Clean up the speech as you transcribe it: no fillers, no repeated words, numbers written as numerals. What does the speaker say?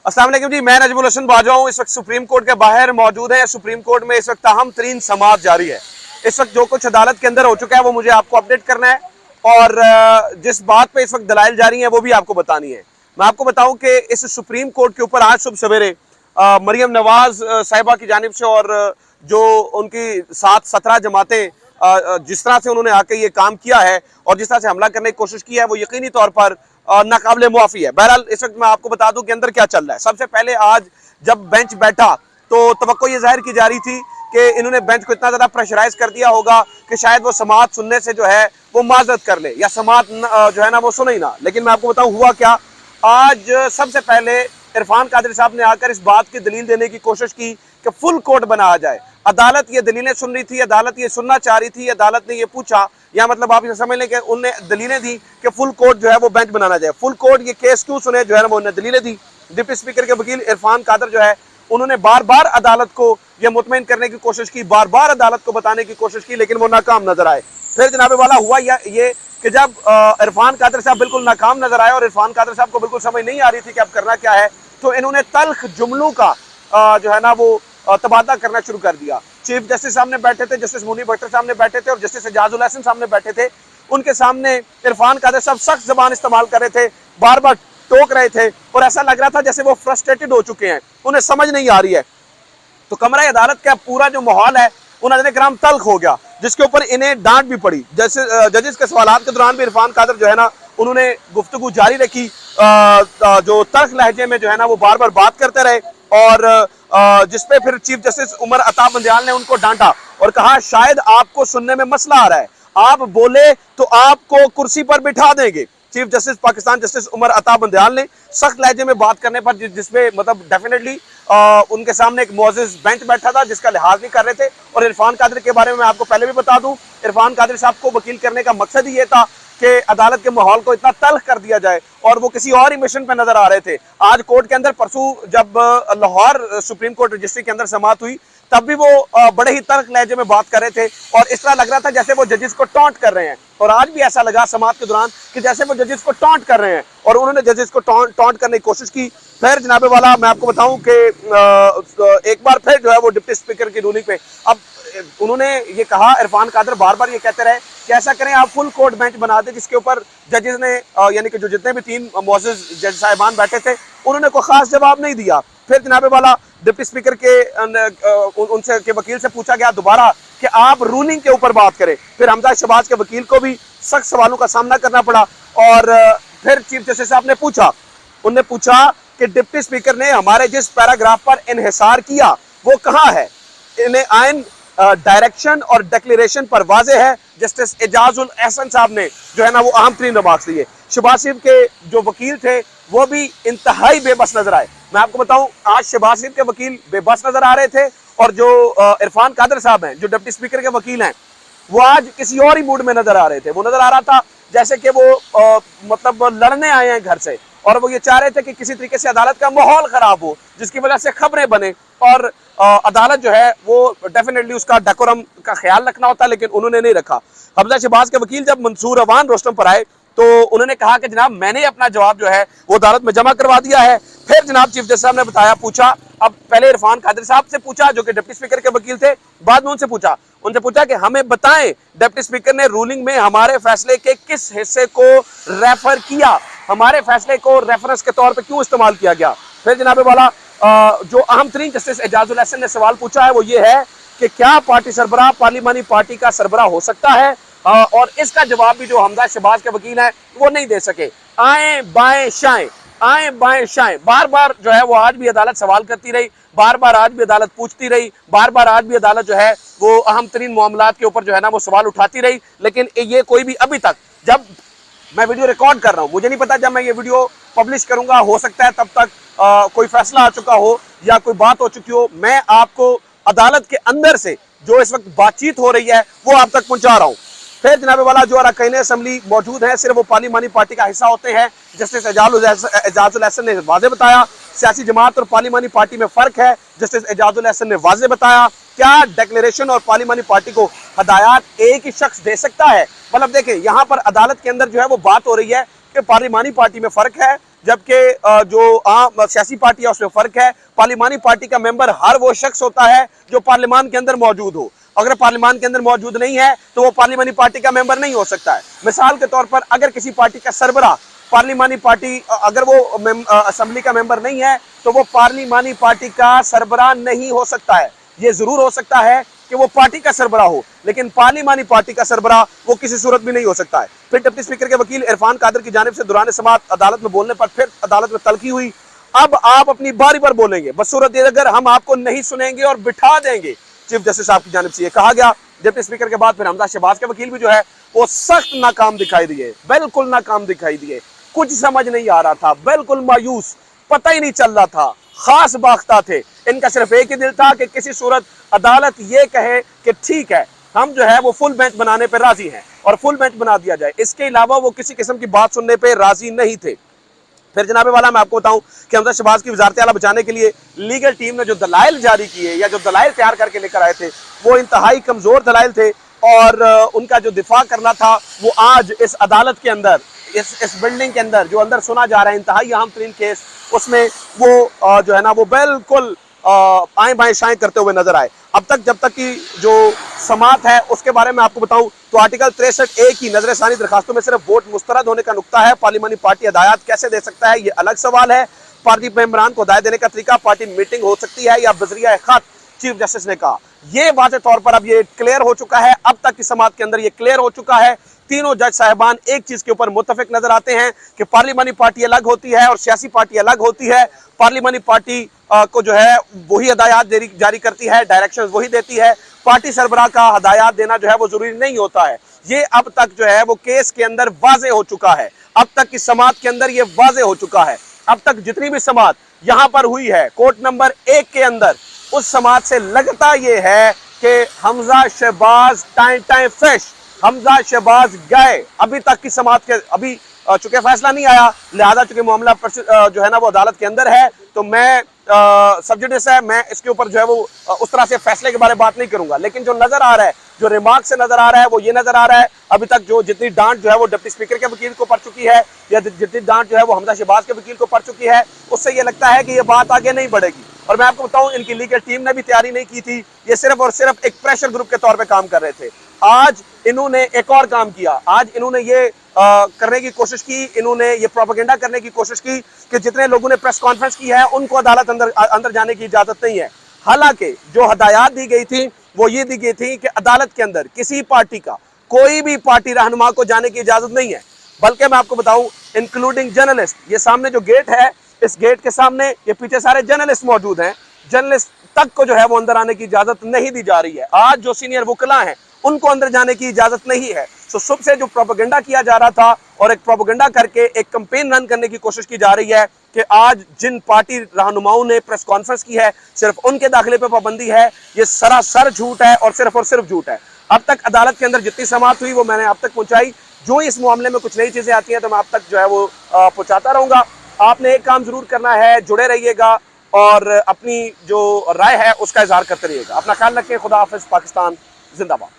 अस्सलाम वालेकुम जी, मैं नजमुल हसन बाजवा हूँ। इस वक्त सुप्रीम कोर्ट के बाहर मौजूद है। सुप्रीम कोर्ट में इस वक्त अहम तरीन समाअत जारी है। इस वक्त जो कुछ अदालत के अंदर हो चुका है वो मुझे आपको अपडेट करना है और जिस बात पे इस वक्त दलाइल जारी हैं वो भी आपको बतानी है। मैं आपको बताऊं कि इस सुप्रीम कोर्ट के ऊपर आज सुबह सवेरे मरियम नवाज साहिबा की जानिब से और जो उनकी 7-17 जमातें जिस तरह से उन्होंने आके ये काम किया है और जिस तरह से हमला करने की कोशिश की है वो यकीनी तौर पर नाकाबिले मुआफी है। बहरहाल इस वक्त मैं आपको बता दूं कि अंदर क्या चल रहा है। सबसे पहले आज जब बेंच बैठा तो तवक्को ये जाहिर की जा रही थी कि इन्होंने बेंच को इतना ज्यादा प्रेशराइज कर दिया होगा कि शायद वो समाअत सुनने से जो है वो माजरत कर ले या समाअत जो है ना वो सुने ही ना। लेकिन मैं आपको बताऊं हुआ क्या। आज सबसे पहले इरफान कादरी साहब ने आकर इस बात की दलील देने की कोशिश की कि फुल कोर्ट बनाया जाए। अदालत ये दलीलें सुन रही थी, अदालत ये सुनना चाह रही थी, अदालत ने ये पूछा या मतलब आप ये समझ लें कि उनने दलीलें दी कि फुल कोर्ट जो है वो बेंच बनाना जाए। फुल कोर्ट ये केस क्यों सुने जो है ना वो उन्होंने दलीलें दी। डिप्टी स्पीकर के वकील इरफान कादर जो है उन्होंने बार बार अदालत को यह मुतमईन करने की कोशिश की, बार बार अदालत को बताने की कोशिश की, लेकिन वो नाकाम नजर आए। फिर जनाबे वाला हुआ ये कि जब इरफान कादर साहब बिल्कुल नाकाम नजर आए और इरफान कादर साहब को बिल्कुल समझ नहीं आ रही थी कि अब करना क्या है, तो इन्होंने तल्ख जुमलों का जो है ना वो तबादला करना शुरू कर दिया। चीफ जस्टिस सामने बैठे थे, जस्टिस मुनीर भट्टर सामने बैठे थे और जस्टिस एजाजुल हसन सामने बैठे थे। उनके सामने इरफान कादर साहब सख्त जबान इस्तेमाल कर रहे थे, बार बार टोक रहे थे और ऐसा लग रहा था जैसे वो फ्रस्ट्रेटेड हो चुके हैं, उन्हें समझ नहीं आ रही है। तो कमरा अदालत का पूरा जो माहौल है वो नजर कराम तल्ख हो गया, जिसके ऊपर इन्हें डांट भी पड़ी। जैसे जजेस के सवालात के दौरान भी इरफान कादर जो है ना उन्होंने गुफ्तगू जारी रखी, जो तल्ख लहजे में जो है ना वो बार बार बात करते रहे और जिसपे फिर चीफ जस्टिस उमर अता बंदयाल ने उनको डांटा और कहा शायद आपको सुनने में मसला आ रहा है, आप बोले तो आपको कुर्सी पर बिठा देंगे। Chief justice Pakistan justice Umar Ata Bandial ने सख्त लहजे में बात करने पर जिसमें मतलब डेफिनेटली उनके सामने एक मोअज़्ज़िज़ बेंच बैठा था जिसका लिहाज नहीं कर रहे थे। और इरफान कादरी के बारे में मैं आपको पहले भी बता दूं, इरफान कादरी साहब को वकील करने का मकसद ही ये था कि अदालत के माहौल को इतना तल्ख कर दिया जाए और वो किसी और ही मिशन पे नजर आ रहे थे। आज कोर्ट के अंदर परसों जब लाहौर सुप्रीम कोर्ट रजिस्ट्री के अंदर समाअत हुई तब भी वो बड़े ही तल्ख लहजे में बात कर रहे थे और इस तरह लग रहा था जैसे वो जजेस को टॉन्ट कर रहे हैं। और आज भी ऐसा लगा समाअत के दौरान कि जैसे वो जजेस को टॉन्ट कर रहे हैं और उन्होंने जजेस को टॉन्ट करने की कोशिश की। फिर जनाबे वाला मैं आपको बताऊं कि एक बार फिर जो है वो डिप्टी स्पीकर की रूलिंग पे अब उन्होंने ये कहा, इरफान कादर बार बार ये कहते रहे कि ऐसा करें आप फुल कोर्ट बेंच बना दें जिसके ऊपर जजेस ने यानी कि जो जितने भी 3 मुअज़्ज़िज़ जज साहिबान बैठे थे उन्होंने कोई खास जवाब नहीं दिया। फिर जनाबे वाला डिप्टी स्पीकर के उनसे के वकील से पूछा गया दोबारा कि आप रूलिंग के ऊपर बात करें। फिर हमजा शहबाज के वकील को भी सख्त सवालों का सामना करना पड़ा और फिर चीफ जस्टिस साहब ने उन्होंने पूछा कि डिप्टी स्पीकर ने हमारे जिस पैराग्राफ पर इन्हिसार किया वो कहाँ है। इन्हें आइन डायरेक्शन और डिक्लेरेशन पर वाजे है। जस्टिस एजाजुल एहसन साहब ने जो है ना वो अहम तरीन रिमार्क्स दिए। शहबाज शरीफ के जो वकील थे वो भी इंतहाई बेबस नजर आए। मैं आपको बताऊं आज शहबाज शरीफ के वकील बेबस नजर आ रहे थे और जो इरफान कादर साहब हैं जो डिप्टी स्पीकर के वकील हैं वो आज किसी और ही मूड में नजर आ रहे थे। वो नजर आ रहा था जैसे कि वो मतलब लड़ने आए हैं घर से और वो ये चाह रहे थे कि किसी तरीके से अदालत का माहौल खराब हो जिसकी वजह से खबरें बने और अदालत जो है वो डेफिनेटली उसका डेकोरम का ख्याल रखना होता है, लेकिन उन्होंने नहीं रखा। हमजा शहबाज के वकील जब मंसूर अवान रोस्टम पर आए तो उन्होंने कहा कि जनाब मैंने अपना जवाब जो है वो अदालत में जमा करवा दिया है। फिर जनाब चीफ जस्टिस साहब ने बताया, पूछा, अब पहले इरफान कादरी साहब से पूछा जो कि डिप्टी स्पीकर के वकील थे, बाद में उनसे पूछा कि हमें बताएं डिप्टी स्पीकर ने रूलिंग में हमारे फैसले के किस हिस्से को रेफर किया, हमारे फैसले को रेफरेंस के तौर पर क्यों इस्तेमाल किया गया। फिर जनाबे वाला जो अहम तरीन जस्टिस एजाजुल हसन ने सवाल पूछा है वो ये है कि क्या पार्टी सरबराह पार्लिमानी पार्टी का सरबराह हो सकता है, और इसका जवाब भी जो हमजा शहबाज के वकील हैं वो नहीं दे सके। आए बाएं शाएं बार बार जो है वो आज भी अदालत सवाल करती रही, बार बार आज भी अदालत पूछती रही, बार बार आज भी अदालत जो है वो अहम तरीन मामलात के ऊपर जो है ना वो सवाल उठाती रही। लेकिन ये कोई भी अभी तक, जब मैं वीडियो रिकॉर्ड कर रहा हूँ मुझे नहीं पता जब मैं ये वीडियो पब्लिश करूंगा हो सकता है तब तक कोई फैसला आ चुका हो या कोई बात हो चुकी हो। मैं आपको अदालत के अंदर से जो इस वक्त बातचीत हो रही है वो आप तक पहुंचा रहा हूँ। फिर जनाबे वाला जो अरकान असेंबली मौजूद है सिर्फ वो पार्लिमानी पार्टी का हिस्सा होते हैं। जस्टिस एजाजुल हसन ने वाजे बताया सियासी जमात और पार्लिमानी पार्टी में फर्क है। जस्टिस एजाजुल हसन ने वाजे बताया क्या डिक्लेरेशन और पार्लिमानी पार्टी को हदायत एक ही शख्स दे सकता है। मतलब देखें यहाँ पर अदालत के अंदर जो है वो बात हो रही है कि पार्लिमानी पार्टी में फर्क है, जबकि जो आम सियासी पार्टी है उसमें फर्क है। पार्लिमानी पार्टी का मेंबर हर वो शख्स होता है जो पार्लियामान के अंदर मौजूद हो। अगर पार्लियामान के अंदर मौजूद नहीं है तो वो पार्लिमानी पार्टी का मेंबर नहीं हो सकता है। मिसाल के तौर पर अगर किसी पार्टी का सरबराह पार्लिमानी पार्टी, अगर वो असेंबली का मेंबर नहीं है तो वो पार्लिमानी पार्टी का सरबराह नहीं हो सकता है। ये जरूर हो सकता है कि वो पार्टी का सरबराह हो, लेकिन पार्लिमानी पार्टी का सरबराह वो किसी सूरत भी नहीं हो सकता है। फिर डिप्टी स्पीकर के वकील इरफान कादर की जानिब से दौरान समाअत अदालत में बोलने पर फिर अदालत में तलखी हुई, अब आप अपनी बारी पर बोलेंगे, बसूरत अगर हम आपको नहीं सुनेंगे और बिठा देंगे। चीफ जस्टिस साहब की जानिब से ये कहा गया। डिप्टी स्पीकर के बाद फिर हमजा शहबाज के वकील भी जो है वो सख्त नाकाम दिखाई दिए, बिल्कुल नाकाम दिखाई दिए। कुछ समझ नहीं आ रहा था, बिल्कुल मायूस, पता ही नहीं चल रहा था, खास बाख्ता थे। इनका सिर्फ एक ही दिल था कि किसी सूरत अदालत ये कहे कि ठीक है हम जो है वो फुल बेंच बनाने पर राजी हैं और फुल बेंच बना दिया जाए। इसके अलावा वो किसी किस्म की बात सुनने पर राजी नहीं थे। फिर जनाबे वाला मैं आपको बताऊं कि हमजा शहबाज की वजारत आला बचाने के लिए लीगल टीम ने जो दलाइल जारी किए या जो दलाइल तैयार करके लेकर आए थे वो इंतहाई कमजोर दलाइल थे और उनका जो दिफा करना था वो आज इस अदालत के अंदर, इस बिल्डिंग के अंदर जो अंदर सुना जा रहा है इंतहाई अहम तरीन केस, उसमें वो जो है ना वो बिल्कुल आए बाएं शाएं करते हुए नजर आए। अब तक जब तक की जो समात है उसके बारे में आपको बताऊं तो आर्टिकल 63A की नजरसानी दरखास्तों में सिर्फ वोट मुस्तरद होने का नुक्ता है। पार्लिमानी पार्टी हदायत कैसे दे सकता है ये अलग सवाल है। पार्टी मेंबरान को हदायत देने का तरीका पार्टी मीटिंग हो सकती है या बजरिया खत, चीफ जस्टिस ने कहा। यह वाज़ेह तौर पर अब ये क्लियर हो चुका है, अब तक की समात के अंदर ये क्लियर हो चुका है। तीनों जज साहिबान एक चीज के ऊपर मुत्तफिक नजर आते हैं कि पार्लिमानी पार्टी अलग होती है और सियासी पार्टी अलग होती है। पार्लिमानी पार्टी को जो है वही हदायत जारी करती है, डायरेक्शन वही देती है। पार्टी सरबराह का हदायत देना जो है वो जरूरी नहीं होता है। ये अब तक जो है वो केस के अंदर वाज़ेह हो चुका है, अब तक की समात के अंदर ये वाज़ेह हो चुका है। अब तक जितनी भी समात यहां पर हुई है कोर्ट नंबर 1 के अंदर, उस समात से लगता यह है कि हमजा शहबाज टाइम फ्रेश, हमजा शहबाज गए। अभी तक की समात के अभी चूंकि फैसला नहीं आया, लिहाजा चूंकि मामला जो है ना वो अदालत के अंदर है, तो मैं सब्जुडिस है, मैं इसके ऊपर जो है वो उस तरह से फैसले के बारे में बात नहीं करूंगा। लेकिन जो नजर आ रहा है, जो रिमार्क से नजर आ रहा है वो ये नजर आ रहा है अभी तक जो जितनी डांट जो है वो डिप्टी स्पीकर के वकील को पड़ चुकी है या जितनी डांट जो है वो हमजा शहबाज के वकील को पड़ चुकी है, उससे ये लगता है कि ये बात आगे नहीं बढ़ेगी। और मैं आपको बताऊं इनकी लीगल टीम ने भी तैयारी नहीं की थी, ये सिर्फ और सिर्फ एक प्रेशर ग्रुप के तौर पे काम कर रहे थे। आज इन्होंने एक और काम किया, आज इन्होंने ये करने की कोशिश की, इन्होंने ये प्रोपेगेंडा करने की कोशिश की कि जितने लोगों ने प्रेस कॉन्फ्रेंस की है उनको अदालत अंदर जाने की इजाजत नहीं है। हालांकि जो हदायत दी गई थी वो ये दी गई थी कि अदालत के अंदर किसी पार्टी का, कोई भी पार्टी रहनुमा को जाने की इजाजत नहीं है। बल्कि मैं आपको बताऊं इंक्लूडिंग जर्नलिस्ट, ये सामने जो गेट है, इस गेट के सामने ये पीछे सारे जर्नलिस्ट मौजूद हैं, जर्नलिस्ट तक को जो है वो अंदर आने की इजाजत नहीं दी जा रही है। आज जो सीनियर वकला हैं उनको अंदर जाने की इजाजत नहीं है। तो सुबह से जो प्रोपेगेंडा किया जा रहा था और एक प्रोपेगेंडा करके एक कैंपेन रन करने की कोशिश की जा रही है कि आज जिन पार्टी रहनुमाओं ने प्रेस कॉन्फ्रेंस की है सिर्फ उनके दाखिले पर पाबंदी है, ये सरासर झूठ है और सिर्फ झूठ है। अब तक अदालत के अंदर जितनी समाअत हुई वो मैंने आप तक पहुंचाई। जो इस मामले में कुछ नई चीजें आती हैं तो मैं आप तक जो है वो पहुंचाता रहूंगा। आपने एक काम जरूर करना है, जुड़े रहिएगा और अपनी जो राय है उसका इजहार करते रहिएगा। अपना ख्याल रखें। खुदा हाफिज। पाकिस्तान जिंदाबाद।